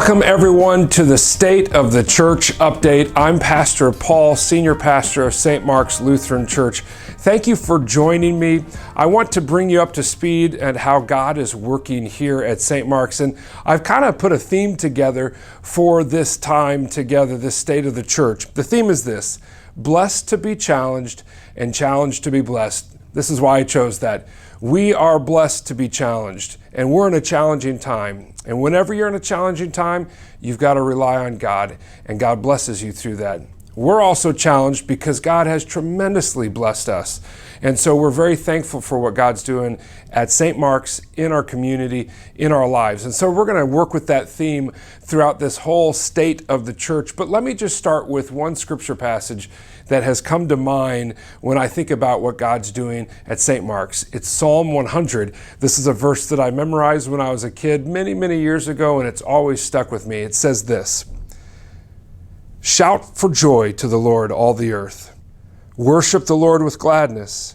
Welcome everyone to the State of the Church update. I'm Pastor Paul, Senior Pastor of St. Mark's Lutheran Church. Thank you for joining me. I want to bring you up to speed at how God is working here at St. Mark's. And I've kind of put a theme together for this time together, this State of the Church. The theme is this: blessed to be challenged and challenged to be blessed. This is why I chose that. We are blessed to be challenged, and we're in a challenging time. And whenever you're in a challenging time, you've got to rely on God, and God blesses you through that. We're also challenged because God has tremendously blessed us. And so we're very thankful for what God's doing at St. Mark's, in our community, in our lives. And so we're going to work with that theme throughout this whole State of the Church. But let me just start with one scripture passage that has come to mind when I think about what God's doing at St. Mark's. It's Psalm 100. This is a verse that I memorized when I was a kid many years ago, and it's always stuck with me. It says this: "Shout for joy to the Lord, all the earth. Worship the Lord with gladness.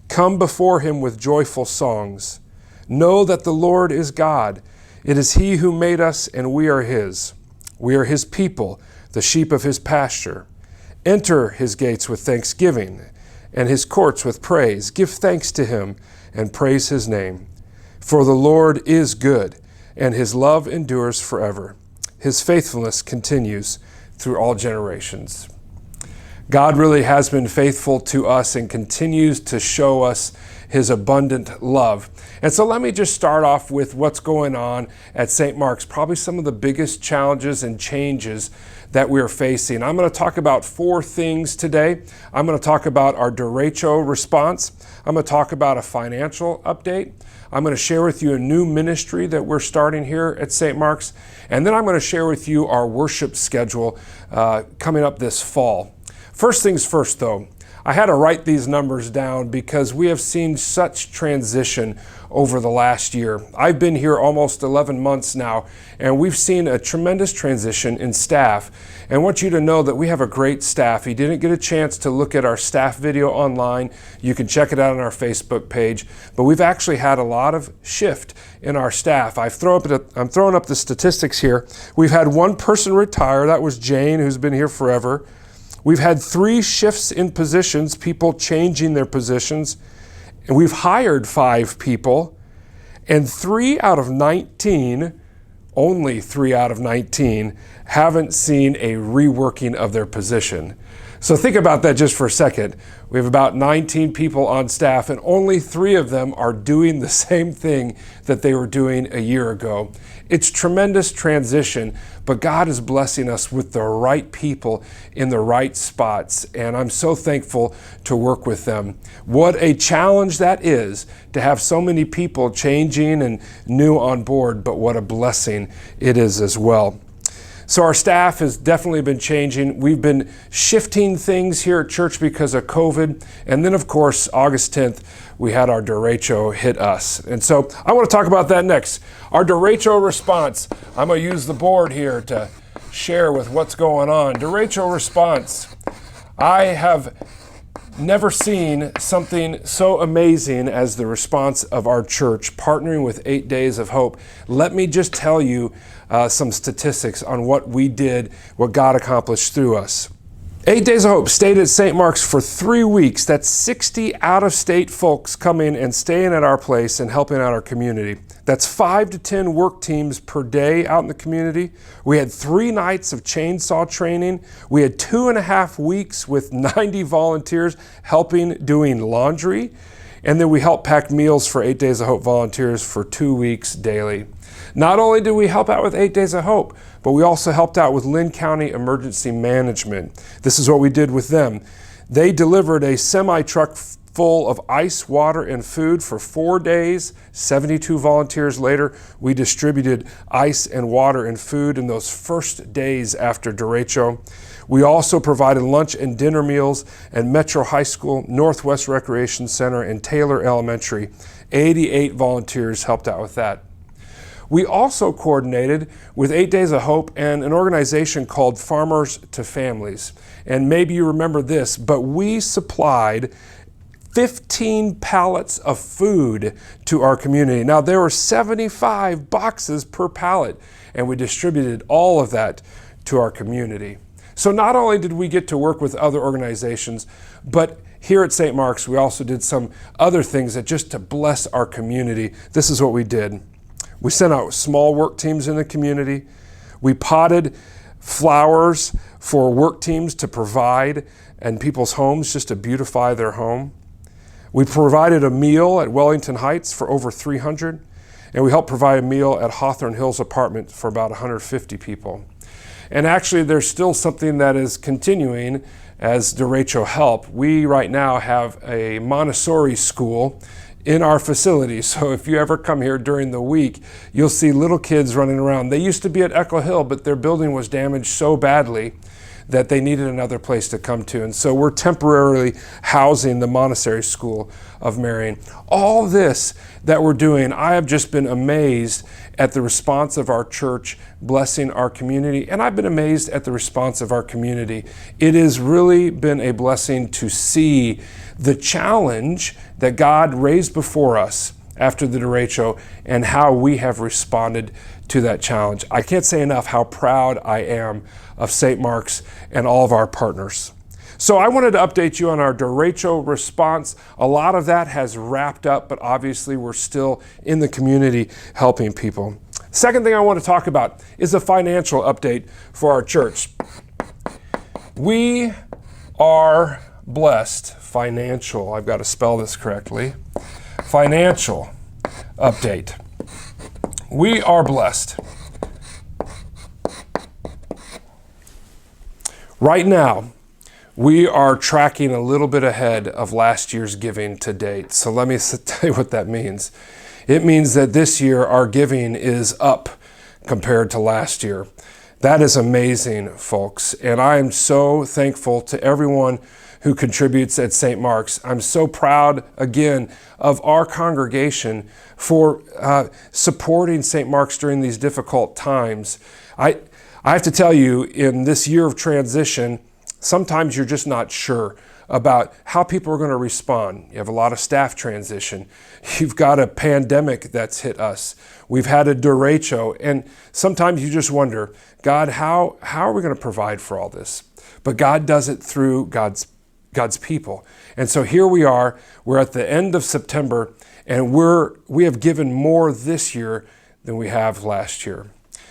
Come before him with joyful songs. Know that the Lord is God. It is he who made us, and we are his. We are his people, the sheep of his pasture. Enter his gates with thanksgiving, and his courts with praise. Give thanks to him, and praise his name. For the Lord is good, and his love endures forever. His faithfulness continues through all generations." God really has been faithful to us and continues to show us his abundant love. And so let me just start off with what's going on at St. Mark's, probably some of the biggest challenges and changes that we're facing. I'm going to talk about 4 things today. I'm going to talk about our derecho response. I'm going to talk about a financial update. I'm going to share with you a new ministry that we're starting here at St. Mark's. And then I'm going to share with you our worship schedule coming up this fall. First things first, though, I had to write these numbers down because we have seen such transition over the last year. I've been here almost 11 months now, and we've seen a tremendous transition in staff. And I want you to know that we have a great staff. If you didn't get a chance to look at our staff video online, you can check it out on our Facebook page. But we've actually had a lot of shift in our staff. I'm throwing up the statistics here. We've had one person retire. That was Jane, who's been here forever. We've had 3 shifts in positions, people changing their positions, and we've hired 5 people, and 3 out of 19, only 3 out of 19, haven't seen a reworking of their position. So think about that just for a second. We have about 19 people on staff, and only 3 of them are doing the same thing that they were doing a year ago. It's tremendous transition, but God is blessing us with the right people in the right spots, and I'm so thankful to work with them. What a challenge that is to have so many people changing and new on board, but what a blessing it is as well. So our staff has definitely been changing. We've been shifting things here at church because of COVID. And then, of course, August 10th, we had our derecho hit us. And so I want to talk about that next. Our derecho response. I'm going to use the board here to share with what's going on. Derecho response. I have never seen something so amazing as the response of our church partnering with 8 Days of Hope. Let me just tell you some statistics on what we did, what God accomplished through us. 8 Days of Hope stayed at St. Mark's for 3 weeks. That's 60 out-of-state folks coming and staying at our place and helping out our community. That's 5 to 10 work teams per day out in the community. We had 3 nights of chainsaw training. We had 2.5 weeks with 90 volunteers helping doing laundry. And then we helped pack meals for 8 Days of Hope volunteers for 2 weeks daily. Not only did we help out with 8 Days of Hope, but we also helped out with Lynn County Emergency Management. This is what we did with them. They delivered a semi-truck full of ice, water, and food for 4 days. 72 volunteers later, we distributed ice and water and food in those first days after derecho. We also provided lunch and dinner meals at Metro High School, Northwest Recreation Center, and Taylor Elementary. 88 volunteers helped out with that. We also coordinated with 8 Days of Hope and an organization called Farmers to Families. And maybe you remember this, but we supplied 15 pallets of food to our community. Now, there were 75 boxes per pallet, and we distributed all of that to our community. So not only did we get to work with other organizations, but here at St. Mark's, we also did some other things that just to bless our community. This is what we did. We sent out small work teams in the community. We potted flowers for work teams to provide in people's homes just to beautify their home. We provided a meal at Wellington Heights for over 300, and we helped provide a meal at Hawthorne Hills apartment for about 150 people. And actually, there's still something that is continuing as derecho help. We right now have a Montessori school in our facility. So if you ever come here during the week, you'll see little kids running around. They used to be at Echo Hill, but their building was damaged so badly that they needed another place to come to. And so we're temporarily housing the Montessori School of Marion. All this that we're doing, I have just been amazed at the response of our church blessing our community. And I've been amazed at the response of our community. It has really been a blessing to see the challenge that God raised before us after the derecho and how we have responded to that challenge. I can't say enough how proud I am of St. Mark's and all of our partners. So I wanted to update you on our derecho response. A lot of that has wrapped up, but obviously we're still in the community helping people. Second thing I want to talk about is a financial update for our church. We are blessed. Financial, I've got to spell this correctly. Financial update. We are blessed. Right now, we are tracking a little bit ahead of last year's giving to date. So let me tell you what that means. It means that this year our giving is up compared to last year. That is amazing, folks. And I am so thankful to everyone who contributes at St. Mark's. I'm so proud, again, of our congregation for supporting St. Mark's during these difficult times. I have to tell you, in this year of transition, sometimes you're just not sure about how people are going to respond. You have a lot of staff transition. You've got a pandemic that's hit us. We've had a derecho, and sometimes you just wonder, God, how are we going to provide for all this? But God does it through God's people. And so here we are, we're at the end of September, and we have given more this year than we have last year.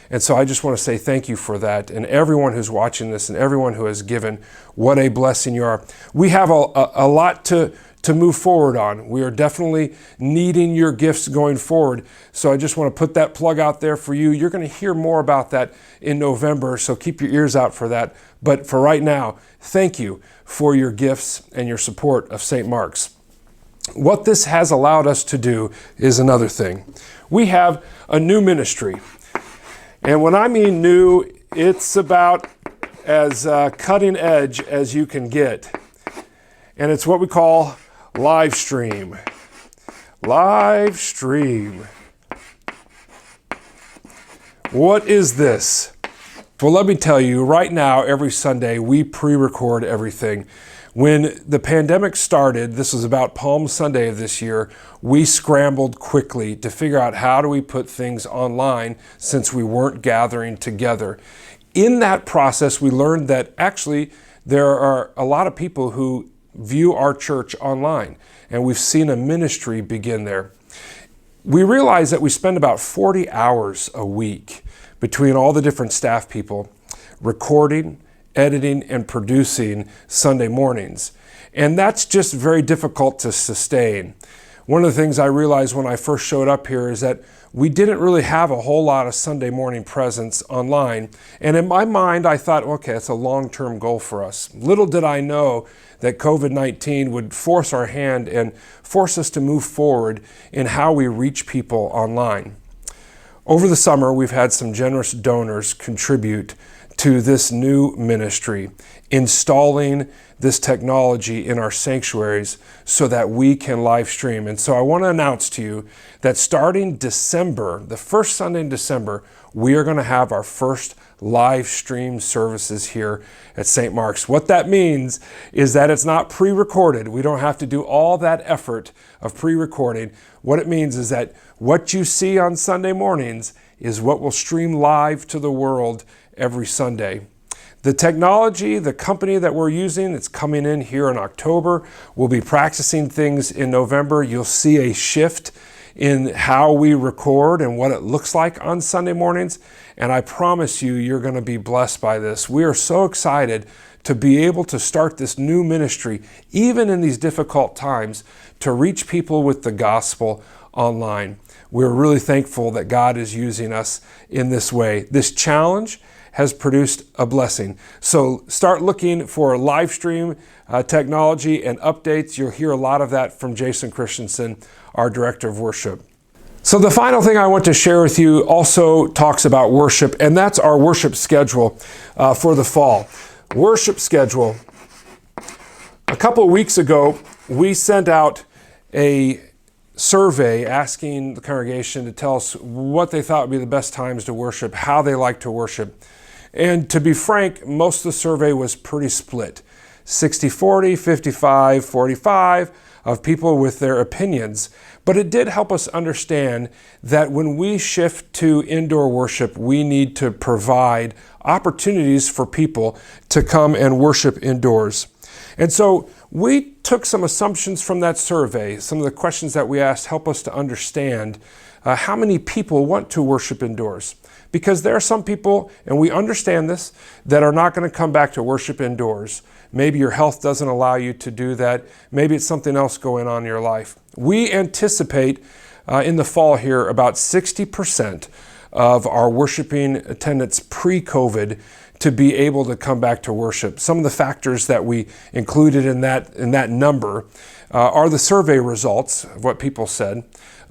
And so I just want to say thank you for that, and everyone who's watching this and everyone who has given, what a blessing you are. We have a lot to move forward on. We are definitely needing your gifts going forward. So I just want to put that plug out there for you. You're going to hear more about that in November, so keep your ears out for that. But for right now, thank you for your gifts and your support of St. Mark's. What this has allowed us to do is another thing. We have a new ministry. And when I mean new, it's about as cutting edge as you can get. And it's what we call Livestream. Livestream. What is this? Well, let me tell you, right now, every Sunday, we pre-record everything. When the pandemic started, this was about Palm Sunday of this year, we scrambled quickly to figure out how do we put things online since we weren't gathering together. In that process, we learned that actually there are a lot of people who view our church online, and we've seen a ministry begin there. We realized that we spend about 40 hours a week between all the different staff people recording, editing, and producing Sunday mornings. And that's just very difficult to sustain. One of the things I realized when I first showed up here is that we didn't really have a whole lot of Sunday morning presence online. And in my mind, I thought, okay, it's a long-term goal for us. Little did I know that COVID-19 would force our hand and force us to move forward in how we reach people online. Over the summer, we've had some generous donors contribute to this new ministry, installing this technology in our sanctuaries so that we can live stream. And so I want to announce to you that starting December, the first Sunday in December, we are going to have our first live stream services here at St. Mark's. What that means is that it's not pre-recorded. We don't have to do all that effort of pre-recording. What it means is that what you see on Sunday mornings is what will stream live to the world every Sunday. The technology, the company that we're using, it's coming in here in October. We'll be practicing things in November. You'll see a shift in how we record and what it looks like on Sunday mornings. And I promise you, you're going to be blessed by this. We are so excited to be able to start this new ministry, even in these difficult times, to reach people with the gospel online. We're really thankful that God is using us in this way. This challenge has produced a blessing. So start looking for live stream technology and updates. You'll hear a lot of that from Jason Christensen, our director of worship. So the final thing I want to share with you also talks about worship, and that's our worship schedule for the fall. Worship schedule. A couple of weeks ago, we sent out a survey asking the congregation to tell us what they thought would be the best times to worship, how they like to worship. And to be frank, most of the survey was pretty split. 60-40, 55-45 of people with their opinions. But it did help us understand that when we shift to indoor worship, we need to provide opportunities for people to come and worship indoors. And so we took some assumptions from that survey. Some of the questions that we asked help us to understand how many people want to worship indoors. Because there are some people, and we understand this, that are not going to come back to worship indoors. Maybe your health doesn't allow you to do that. Maybe it's something else going on in your life. We anticipate in the fall here about 60% of our worshiping attendance pre-COVID to be able to come back to worship. Some of the factors that we included in that number are the survey results of what people said.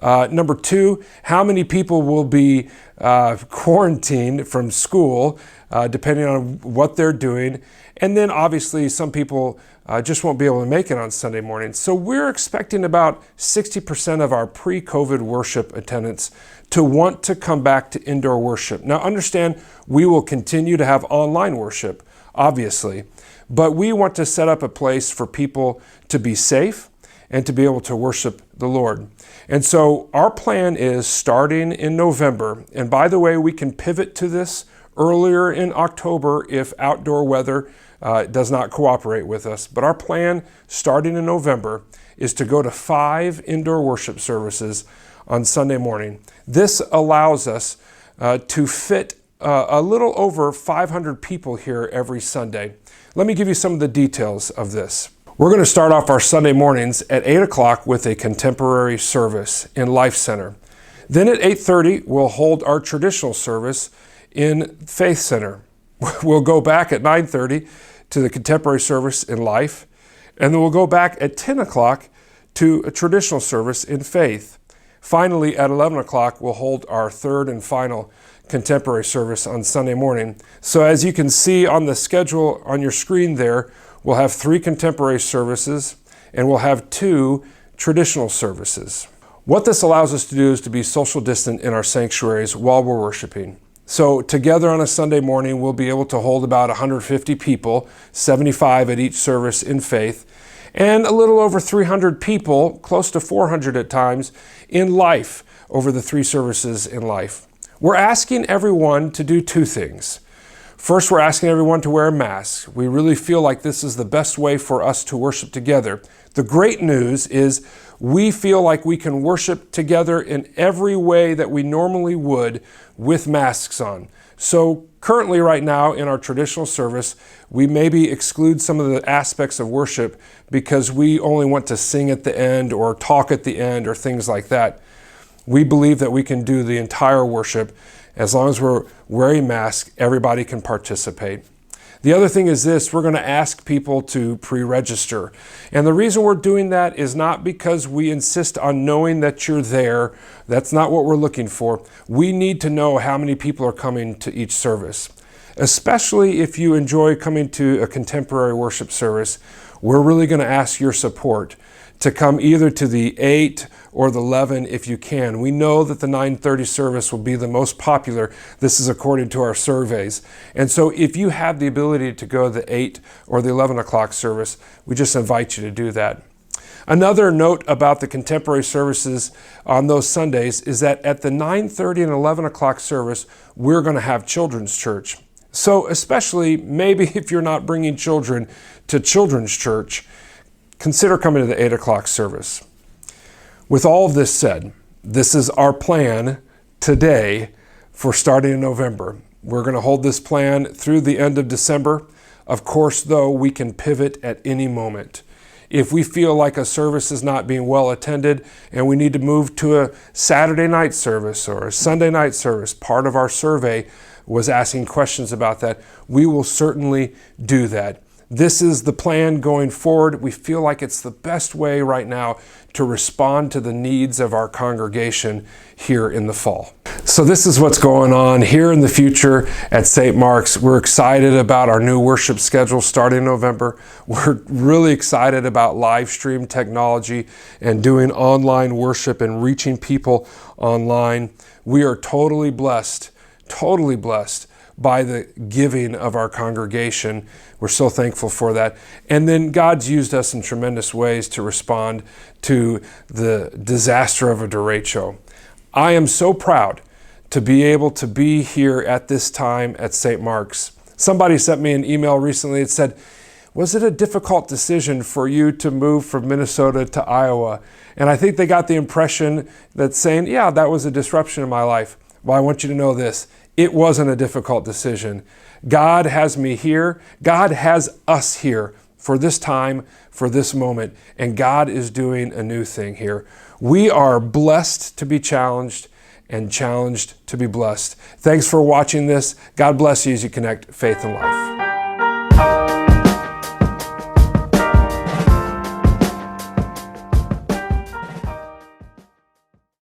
Number two, how many people will be quarantined from school, depending on what they're doing. And then obviously some people just won't be able to make it on Sunday morning. So we're expecting about 60% of our pre-COVID worship attendance to want to come back to indoor worship. Now understand, we will continue to have online worship, obviously, but we want to set up a place for people to be safe and to be able to worship the Lord. And so our plan is starting in November. And by the way, we can pivot to this earlier in October if outdoor weather does not cooperate with us. But our plan starting in November is to go to 5 indoor worship services on Sunday morning. This allows us to fit a little over 500 people here every Sunday. Let me give you some of the details of this. We're going to start off our Sunday mornings at 8 o'clock with a contemporary service in Life Center. Then at 8:30, we'll hold our traditional service in Faith Center. We'll go back at 9:30 to the contemporary service in Life, and then we'll go back at 10 o'clock to a traditional service in Faith. Finally, at 11 o'clock, we'll hold our third and final contemporary service on Sunday morning. So as you can see on the schedule on your screen there, we'll have 3 contemporary services and we'll have 2 traditional services. What this allows us to do is to be social distant in our sanctuaries while we're worshiping. So together on a Sunday morning, we'll be able to hold about 150 people, 75 at each service in Faith, and a little over 300 people, close to 400 at times, in Life over the 3 services in Life. We're asking everyone to do 2 things. First, we're asking everyone to wear a mask. We really feel like this is the best way for us to worship together. The great news is we feel like we can worship together in every way that we normally would with masks on. So currently right now in our traditional service, we maybe exclude some of the aspects of worship because we only want to sing at the end or talk at the end or things like that. We believe that we can do the entire worship. As long as we're wearing masks, everybody can participate. The other thing is this, we're going to ask people to pre-register. And the reason we're doing that is not because we insist on knowing that you're there. That's not what we're looking for. We need to know how many people are coming to each service. especially if you enjoy coming to a contemporary worship service. We're really going to ask your support to come either to the 8 or the 11 if you can. We know that the 9:30 service will be the most popular. This is according to our surveys. And so if you have the ability to go to the 8 or the 11 o'clock service, we just invite you to do that. Another note about the contemporary services on those Sundays is that at the 9:30 and 11 o'clock service, we're going to have children's church. So especially maybe if you're not bringing children to children's church, consider coming to the 8 o'clock service. With all of this said, this is our plan today for starting in November. We're going to hold this plan through the end of December. Of course, though, we can pivot at any moment. If we feel like a service is not being well attended and we need to move to a Saturday night service or a Sunday night service, part of our survey was asking questions about that, we will certainly do that. This is the plan going forward. We feel like it's the best way right now to respond to the needs of our congregation here in the fall. So this is what's going on here in the future at St. Mark's. We're excited about our new worship schedule starting in November. We're really excited about Livestream technology and doing online worship and reaching people online. We are totally blessed by the giving of our congregation. We're so thankful for that. And then God's used us in tremendous ways to respond to the disaster of a derecho. I am so proud to be able to be here at this time at St. Mark's. Somebody sent me an email recently that said, was it a difficult decision for you to move from Minnesota to Iowa? And I think they got the impression that saying, yeah, that was a disruption in my life. Well, I want you to know this. It wasn't a difficult decision. God has me here. God has us here for this time, for this moment, and God is doing a new thing here. We are blessed to be challenged and challenged to be blessed. Thanks for watching this. God bless you as you connect faith and life.